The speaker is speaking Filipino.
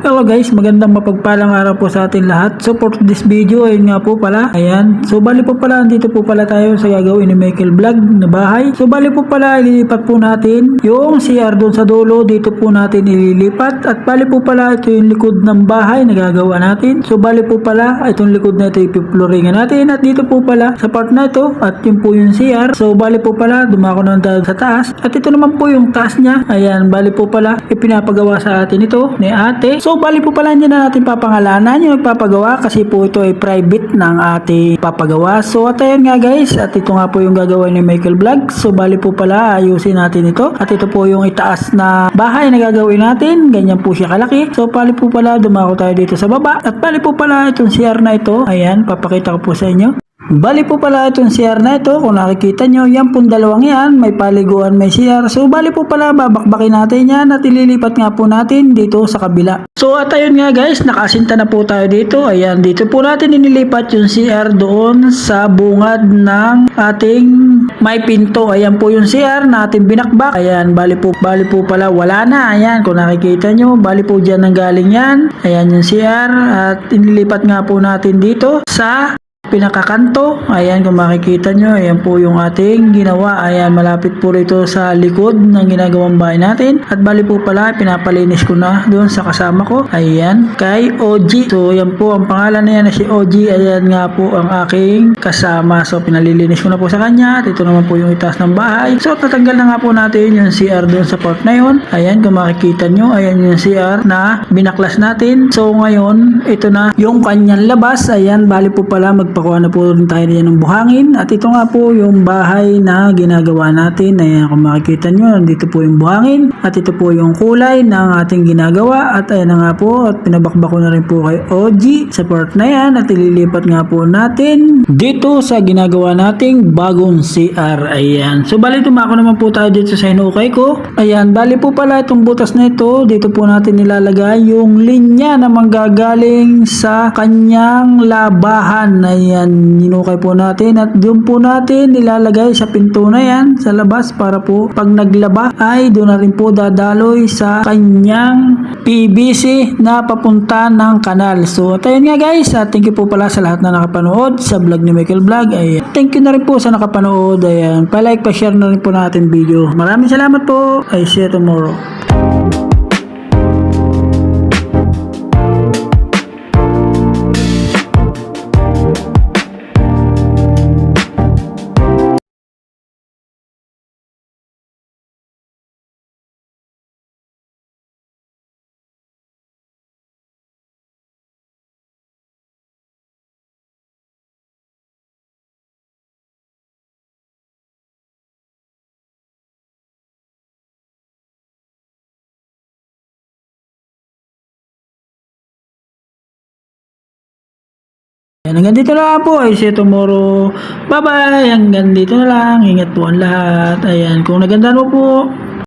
Hello guys, magandang mapagpalang araw po sa atin lahat. So for this video, ayun nga po pala, ayan. So bali po pala, dito po pala tayo sa gagawin ni Michael Vlog na bahay. So bali po pala, ililipat po natin yung CR doon sa dulo, dito po natin ililipat. At bali po pala, ito yung likod ng bahay na gagawa natin. So bali po pala, itong likod na ito ipiploringan natin. At dito po pala, sa part na ito, at yun po yung CR. So bali po pala, dumako na dahil sa taas. At ito naman po yung taas niya. Ayan, bali po pala, ipinapagawa sa atin ito ni ate. So bali po pala hindi na natin papangalanan yung nagpapagawa kasi po ito ay private ng ating papagawa. So at ayun nga guys, at ito nga po yung gagawin ni Michael Vlog. So bali po pala ayusin natin ito. At ito po yung itaas na bahay na gagawin natin. Ganyan po siya kalaki. So bali po pala dumako tayo dito sa baba. At bali po pala itong CR na ito. Ayan, papakita ko po sa inyo. Bali po pala itong CR na ito, kung nakikita nyo, yan pong dalawang yan, may paliguan, may CR. So bali po pala, babakbakin natin yan at ililipat nga po natin dito sa kabila. So at ayun nga guys, nakasinta na po tayo dito. Ayan, dito po natin inilipat yung CR doon sa bungad ng ating may pinto. Ayan po yung CR na ating binakbak. Ayan, bali po pala, wala na. Ayan, kung nakikita nyo, bali po dyan nanggaling yan. Ayan yung CR at inilipat nga po natin dito sa pinakakanto. Ayan, kung makikita nyo, ayan po yung ating ginawa. Ayan, malapit po rito sa likod ng ginagawang bahay natin. At bali po pala, pinapalinis ko na doon sa kasama ko. Ayan, kay OG. So, ayan po, ang pangalan na yan na si OG. Ayan nga po ang aking kasama. So, pinalilinis ko na po sa kanya. At ito naman po yung itaas ng bahay. So, tatanggal na nga po natin yung CR doon sa part na yun. Ayan, kung makikita nyo, ayan yung CR na binaklas natin. So, ngayon, ito na yung kanyang labas. Ayan, bali po pala, magpakuha na po rin tayo diyan ng buhangin. At ito nga po yung bahay na ginagawa natin. Ayan, kung makikita nyo, dito po yung buhangin. At ito po yung kulay ng ating ginagawa. At ayan na nga po, at pinabakbak ko na rin po kay OG sa part na yan. At ililipat nga po natin dito sa ginagawa nating bagong CR. Ayan. So, bali tumako naman po tayo dito sa hinukay ko. Ayan, bali po pala itong butas na ito. Dito po natin nilalagay yung linya na manggagaling sa kanyang labahan. Ayan, hinukay po natin at doon po natin nilalagay sa pinto na yan sa labas para po pag naglaba ay doon na rin po dadaloy sa kanyang PVC na papunta ng kanal. So, at ayun nga guys, thank you po pala sa lahat na nakapanood sa vlog ni Michael Vlog. Ayan, thank you na rin po sa nakapanood. Ayan, pa-like, pa-share na rin po natin video. Maraming salamat po. I see you tomorrow. Ayan, hanggang dito na lang po. I see you tomorrow. Bye-bye. Hanggang dito na lang. Ingat po ang lahat. Ayan, kung nagandaan mo po,